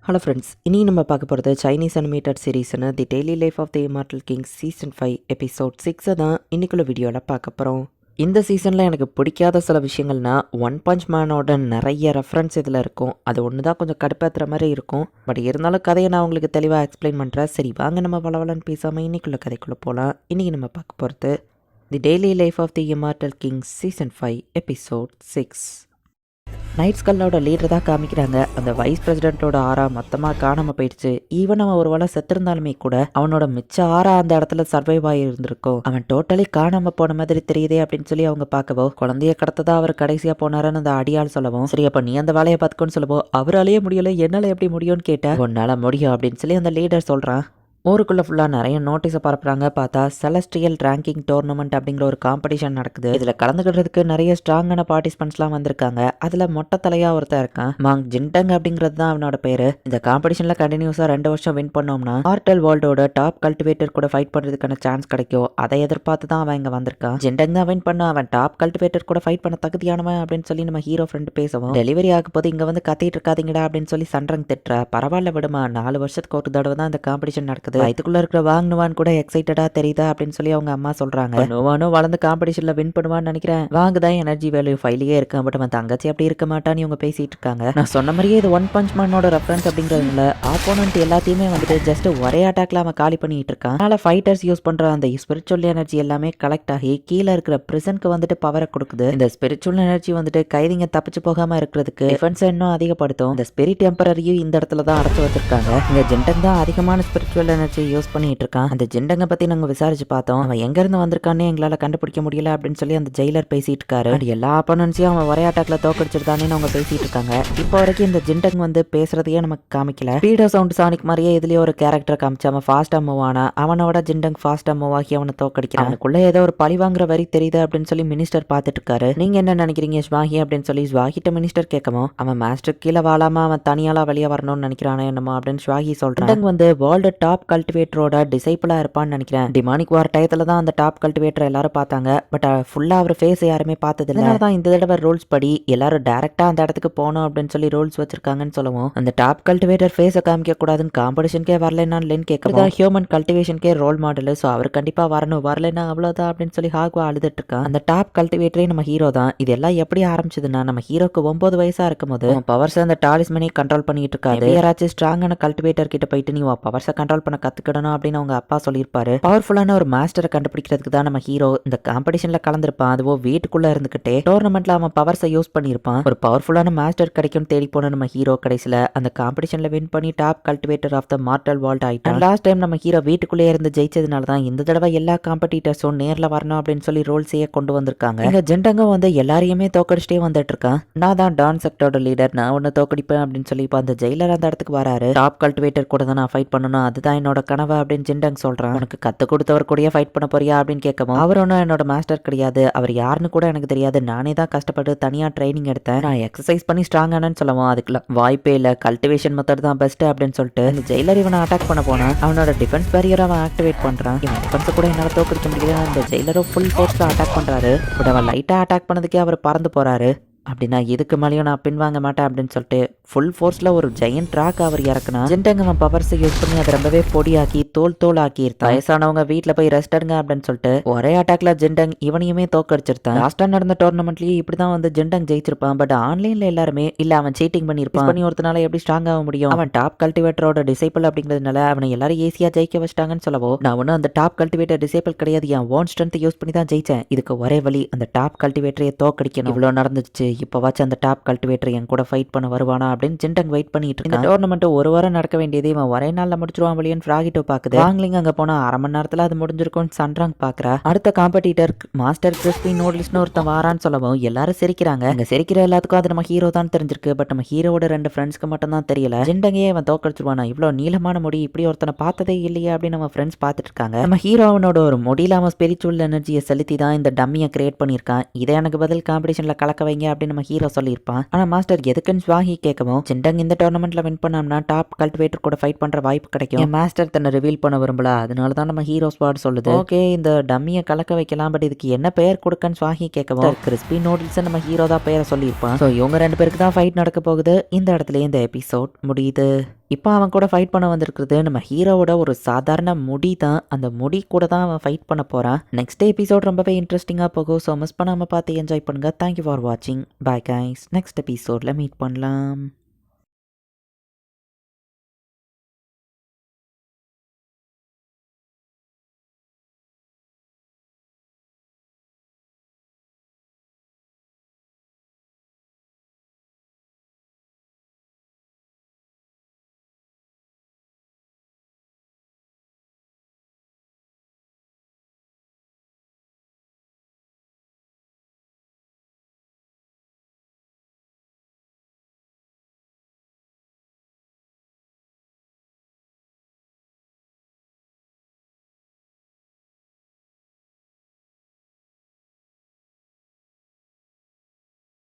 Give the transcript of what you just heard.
Hello friends, இனி நம்ம பார்க்க போகிறது சைனீஸ் அனிமேட்டட் சீரீஸ்னு the daily life of the immortal kings season 5 episode 6 தான் இன்னைக்குள்ள வீடியோவில் பார்க்க போகிறோம். இந்த சீசனில் எனக்கு பிடிக்காத சில விஷயங்கள்னா ஒன் பஞ்ச் மேனோட நிறைய ரெஃபரன்ஸ் இதில் இருக்கும். அது ஒன்று தான் கொஞ்சம் கடுப்பேற்றுற மாதிரி இருக்கும். பட் இருந்தாலும் கதையை நான் உங்களுக்கு தெளிவாக எக்ஸ்பிளைன் பண்ணுறேன். சரி வாங்க நம்ம வளவலன்னு பேசாமல் இன்னைக்குள்ள கதைக்குள்ளே போகலாம். இன்றைக்கி நம்ம பார்க்க போகிறது the daily life of the immortal kings season 5 episode 6. Night ஸ்கல்லோட லீடர் தான் காமிக்கிறாங்க. அந்த வைஸ் பிரசிடென்ட்டோட ஆறா மொத்தமாக காணாமல் போயிடுச்சு. ஈவன் அவன் ஒரு வேளை செத்துருந்தாலுமே கூட அவனோட மிச்ச ஆறா அந்த இடத்துல சர்வைவ் ஆகி இருந்திருக்கும். அவன் டோட்டலி காணாமல் போன மாதிரி தெரியுதே அப்படின்னு சொல்லி அவங்க பார்க்கவோ, குழந்தைய கடத்ததான் அவர் கடைசியாக போனாருன்னு அந்த அடியால் சொல்லவும், சரி அப்போ நீ அந்த வேலையை பார்த்துக்கோன்னு சொல்லவோ, அவராலேயே முடியலை என்னால் எப்படி முடியும்னு கேட்டேன். உன்னால முடியும் அப்படின்னு சொல்லி அந்த லீடர் சொல்கிறான். ஊருக்குள்ளே ஃபுல்லாக நிறைய நோட்டீஸை பரப்புறாங்க. பார்த்தா செலஸ்டியல் ரேங்கிங் டோர்னமெண்ட் அப்படிங்கிற ஒரு காம்படிஷன் நடக்குது. இதில் கலந்துக்கிறதுக்கு நிறைய ஸ்ட்ராங்கான பார்ட்டிசிபென்ட்ஸ்லாம் வந்திருக்காங்க. அதில் மொட்டை தலையாக ஒருத்தர் இருக்கான், மாங் ஜின்டங் அப்படிங்கிறது தான் அவனோட பேர். இந்த காம்படிஷனில் கண்டினியூஸாக 2 வருஷம் வின் பண்ணோம்னா ஆர்டல் வேர்ல்டோட டாப் கல்டிவேட்டர் கூட ஃபைட் பண்ணுறதுக்கான சான்ஸ் கிடைக்கும். அதை எதிர்பார்த்து தான் அவன் இங்கே வந்திருக்கான். ஜின்டங் தான் வின் பண்ண அவன் டாப் கல்டிவேட்டர் கூட ஃபைட் பண்ண தகுதியானவன் அப்படின்னு சொல்லி நம்ம ஹீரோ ஃப்ரெண்டு பேசுவோம். டெலிவரி ஆகும் போது இங்கே வந்து கத்திட்டு இருக்காதீங்கடா அப்படின்னு சொல்லி சன்றங் திட்டுற. பரவாயில்ல விடுமா, 4 வருஷத்துக்கு ஒரு தடவை தான் இந்த காம்படிஷன் நடக்குது. வயிற்றுக்குள்ள இருக்கிற வாங்குவான் கூட எக்ஸைட்டடா தெரியுதா அப்படின்னு சொல்லி அவங்க அம்மா சொல்றாங்க. நோவானோ வளர்ந்து காம்படிஷன்ல வின் பண்ணுவான்னு நினைக்கிறேன். வாங்குதான் எனர்ஜி வேல்யூ ஃபைலியே இருக்கு. பட் அவன் தங்கச்சி அப்படி இருக்க மாட்டான்னு இவங்க பேசிட்டு இருக்காங்க. நான் சொன்ன மாதிரியே இது ஒன் பஞ்ச் மேனோட ரெஃபரன்ஸ் அப்படிங்கிறதுனால ஆப்போனன்ட் எல்லாத்தையுமே வந்துட்டு ஜஸ்ட் ஒரே அட்டாக்ல அவன் காலி பண்ணிட்டு இருக்கான். அதனால ஃபைட்டர்ஸ் யூஸ் பண்ற அந்த ஸ்பிரிச்சுவல் எனர்ஜி எல்லாமே கலெக்ட் ஆகி கீழே இருக்கிற பிரிசனுக்கு வந்துட்டு பவரை கொடுக்குது. இந்த ஸ்பிரிச்சுவல் எனர்ஜி வந்துட்டு கைதிங்க தப்பிச்சு போகாம இருக்கிறதுக்கு டிஃபென்ஸ் இன்னும் அதிகப்படுத்தும். இந்த ஸ்பிரிட் டெம்பரரியும் இந்த இடத்துல தான் அடைச்சு வச்சிருக்காங்க. இந்த ஜென்டன் தான் அதிகமான ஸ்பிரிச்சுவல் எனர்ஜி யூஸ் பண்ணிட்டு இருக்கான். அந்த ஜெண்டங்க பத்தி நாங்க விசாரிச்சு பார்த்தோம். அவன் எங்க இருந்து வந்திருக்கானே எங்களால கண்டுபிடிக்க முடியல அப்படின்னு சொல்லி அந்த ஜெயிலர் பேசிட்டு இருக்காரு. எல்லா அப்பனன்ஸையும் அவன் ஒரே அட்டாக்ல தோக்கடிச்சிருக்கானே அவங்க பேசிட்டு இருக்காங்க. இப்போ வரைக்கும் இந்த ஜெண்டங் வந்து பேசுறதையே நமக்கு காமிக்கல. ஸ்பீடோ சவுண்ட் சானிக் மாதிரியே இதுலயே ஒரு கேரக்டர் காமிச்சு அவன் ஃபாஸ்டா மூவ் ஆனா அவனோட ஜெண்டங் ஃபாஸ்டா மூவ் ஆகி அவனை தோக்கடிக்கிறான். அவனுக்குள்ள ஏதோ ஒரு பழி வாங்குற வரி தெரியுது அப்படின்னு சொல்லி மினிஸ்டர் பார்த்துட்டு இருக்காரு. நீங்க என்ன நினைக்கிறீங்க ஸ்வாஹி அப்படின்னு சொல்லி ஸ்வாஹிட்ட மினிஸ்டர் கேட்கவும், அவன் மாஸ்டர் கீழே வாழாம அவன் தனியாலா வெளியே வரணும்னு நினைக்கிறானே என்னமோ அப்படின்னு ஸ்வாஹி சொல்றான். வந்து வேர்ல்டு டாப் கல்டிவேட்டரோட டிசைபிளா இருப்பான்னு நினைக்கிறேன். டிமானிக் வார் டயத்துல தான் அந்த டாப் கல்டிவேட்டர் எல்லாரும் பார்த்தாங்க. பட் ஃபுல்லா அவர் ஃபேஸ் யாருமே பார்த்தது இல்லை. தான் இந்த தடவை ரூல்ஸ் படி எல்லாரும் டைரக்டா அந்த இடத்துக்கு போகணும் அப்படின்னு சொல்லி ரூல்ஸ் வச்சிருக்காங்கன்னு சொல்லுவோம். அந்த டாப் கல்டிவேட்டர் ஃபேஸை காமிக்க கூடாதுன்னு காம்படிஷனுக்கே வரலன்னா லென் கேட்கறதா ஹியூமன் கல்டிவேஷனுக்கே ரோல் மாடல். ஸோ அவர் கண்டிப்பா வரணும், வரலன்னா அவ்வளோதான் அப்படின்னு சொல்லி ஹாக்வா அழுதுட்டு இருக்கான். அந்த டாப் கல்டிவேட்டரே நம்ம ஹீரோ தான். இதெல்லாம் எப்படி ஆரம்பிச்சதுன்னா நம்ம ஹீரோக்கு 9 வயசா இருக்கும் போது பவர்ஸ் அந்த டாலிஸ்மனே கண்ட்ரோல் பண்ணிட்டு இருக்காரு. யாராச்சும் ஸ்ட்ராங்கான கல்டிவேட்டர் கிட்ட போயிட்டு நீ பவர்ஸை கண்ட்ரோல் பண்ண கத்துக்கிடணும் அப்படின்னு அவங்க அப்பா சொல்லியிருப்பாரு. பவர்ஃபுல்லான ஒரு மாஸ்டரை கண்டுபிடிக்கிறதுக்கு தான் நம்ம ஹீரோ இந்த காம்படிஷன்ல கலந்துருப்பான். அதுவும் வீட்டுக்குள்ள இருந்துகிட்டே டோர்னமெண்ட்ல அவன் பவர்ஸை யூஸ் பண்ணியிருப்பான். ஒரு பவர்ஃபுல்லான மாஸ்டர் கிடைக்கும் தேடி போன நம்ம ஹீரோ கடைசியில அந்த காம்படிஷன்ல வின் பண்ணி top cultivator of the mortal world ஆயிட்டான். லாஸ்ட் டைம் நம்ம ஹீரோ வீட்டுக்குள்ளே இருந்து ஜெயிச்சதுனால தான் இந்த தடவை எல்லா காம்படிட்டர்ஸும் நேர்ல வரணும் அப்படின்னு சொல்லி ரூல்ஸையே கொண்டு வந்திருக்காங்க. இந்த ஜெண்டங்க வந்து எல்லாரையுமே தோக்கடிச்சிட்டே வந்துட்டு இருக்கான். நான் தான் டான் செக்டரோட லீடர், நான் ஒன்னு தோக்கடிப்பேன் அப்படின்னு சொல்லி இப்போ அந்த ஜெயிலர் அந்த இடத்துக்கு வராரு. டாப் கல்டிவேட்டர் கூட தான் நான் ஃபைட் பண்ணணும், அதுதான் என்னோட கனவு அப்படின்னு ஜெண்டங் சொல்றான். உனக்கு கத்து கொடுத்தவர் கூடயே ஃபைட் பண்ண போறியா அப்படின்னு கேட்கவும், அவர் ஒன்றும் என்னோட மாஸ்டர் கிடையாது, அவர் யாருன்னு கூட எனக்கு தெரியாது, நானே தான் கஷ்டப்பட்டு தனியா ட்ரைனிங் எடுத்தேன், நான் எக்ஸசைஸ் பண்ணி ஸ்ட்ராங் ஆனேன்னு சொல்லுவோம். அதுக்குலாம் வாய்ப்பே இல்லை, கல்டிவேஷன் மெத்தட் தான் பெஸ்ட் அப்படின்னு சொல்லிட்டு இந்த ஜெயிலர் இவனை அட்டாக் பண்ண போனா அவனோட டிஃபென்ஸ் பேரியர் அவன் ஆக்டிவேட் பண்றான். இவன் டிஃபென்ஸ் கூட என்னால தோக்கடிக்க முடியல. அந்த ஜெயிலரும் ஃபுல் ஃபோர்ஸ்ல அட்டாக் பண்றாரு. பட் அவன் லைட்டா அட்டாக் பண்ணதுக்கே அவர் பறந்து போறாரு. அப்படின்னா இதுக்கு மேலேயும் நான் பின்வாங்க மாட்டேன் அப்படின்னு சொல்லிட்டு ஃபுல் ஃபோர்ஸ்ல ஒரு ஜெயண்ட் ட்ராக் அவர் இறக்குனா ஜெண்டங் அவன் பவர்ஸை யூஸ் பண்ணி அதை ரொம்பவே பொடியாக்கி தோல் ஆக்கியிருந்தான். வயசானவங்க வீட்டில் போய் ரெஸ்ட் எடுங்க அப்படின்னு சொல்லிட்டு ஒரே அட்டாக்ல ஜெண்டங் இவனையுமே தோக்கடிச்சிருந்தான். லாஸ்டா நடந்த டோர்னமெண்ட்லயே இப்படிதான் வந்து ஜெண்டங் ஜெயிச்சிருப்பான். பட் ஆன்லைன்ல எல்லாருமே இல்ல அவன் சீட்டிங் பண்ணிருப்பான், பண்ணி ஒருத்தனால எப்படி ஸ்ட்ராங் ஆக முடியும், அவன் டாப் கல்டிவேட்டரோட டிசைபிள் அப்படிங்கிறதுனால அவனை எல்லாரும் ஈஸியா ஜெயிக்க வச்சிட்டாங்கன்னு சொல்லவோ, நான் ஒன்னும் அந்த டாப் கல்டிவேட்டர் டிசைபிள் கிடையாது, என் ஓன் ஸ்ட்ரென்த் யூஸ் பண்ணி தான் ஜெயிச்சேன், இதுக்கு ஒரே வழி அந்த டாப் கல்டிவேட்டரையே தோக்கடிக்கணும். இவ்வளவு நடந்துச்சு, இப்போவாச்சும் அந்த டாப் கல்டிவேட்டர் என் கூட ஃபைட் பண்ண வருவானா அப்படின்னு ஜெண்டங் வெயிட் பண்ணிட்டு இருக்கான். இந்த டோர்னமெண்ட் ஒரு வாரம் நடக்க வேண்டியது இவன் ஒரே நாள்ல முடிச்சிருவான் வழியன்னு ஃப்ராகிட்டோ பாக்குது. வாங்லிங் அங்க போனா அரை மணி நேரத்துல அது முடிஞ்சிருக்கும் சன்றாங் பாக்குறா. அடுத்த காம்படிட்டர் மாஸ்டர் கிறிஸ்பி நூடுல்ஸ்னு ஒருத்தன் வாரான்னு சொல்லவும் எல்லாரும் சிரிக்கிறாங்க. அங்க சிரிக்கிற எல்லாத்துக்கும் அது நம்ம ஹீரோ தான் தெரிஞ்சிருக்கு. பட் நம்ம ஹீரோட 2 ஃப்ரெண்ட்ஸ்க்கு மட்டும் தான் தெரியல. ஜெண்டங்கே அவன் தோக்கடிச்சிருவானா, இவ்வளவு நீளமான முடி இப்படி ஒருத்தனை பார்த்ததே இல்லையே அப்படின்னு நம்ம ஃப்ரெண்ட்ஸ் பார்த்துட்டு இருக்காங்க. நம்ம ஹீரோ அவனோட ஒரு முடியில அவன் ஸ்பிரிச்சுவல் எனர்ஜியை செலுத்தி தான் இந்த டம்மியை கிரியேட் பண்ணியிருக்கான். இதை எனக்கு பதில் காம்படிஷன்ல கலக்க வைங்க அப்படின்னு நம்ம ஹீரோ சொல்லியிருப்பான். ஆனா மாஸ்டர் எதுக்குன்னு ஸ்வாஹி கேட்கவும், ஜெண்டங் இந்த டோர்னமெண்ட்ல வின் பண்ணோம்னா டாப் கல்டிவேட்டர் கூட ஃபைட் பண்ற வாய்ப்பு கிடைக்கும், மாஸ்டர் தன்னை ரிவீல் பண்ண விரும்பல, அதனால தான் நம்ம ஹீரோ ஸ்குவாட் சொல்லுது. ஓகே இந்த டம்மியை கலக்க வைக்கலாம், பட் இதுக்கு என்ன பெயர் கொடுக்கன்னு ஸ்வாஹி கேட்கவும், கிறிஸ்பி நூடுல்ஸ் நம்ம ஹீரோ தான் பெயரை சொல்லியிருப்பான். ஸோ இவங்க 2 பேருக்கு தான் ஃபைட் நடக்க போகுது. இந்த இடத்துல இந்த எபிசோட் முடியுது. இப்போ அவன் கூட ஃபைட் பண்ண வந்திருக்கிறது நம்ம ஹீரோவோட ஒரு சாதாரண முடி தான். அந்த முடி கூட தான் அவன் ஃபைட் பண்ண போகிறான். நெக்ஸ்ட் எபிசோட் ரொம்பவே இன்ட்ரெஸ்டிங்காக போகும். ஸோ மிஸ் பண்ணாமல் பார்த்து என்ஜாய் பண்ணுங்கள். தேங்க்யூ ஃபார் வாட்சிங். Bye guys. நெக்ஸ்ட் எபிசோடில் மீட் பண்ணலாம்.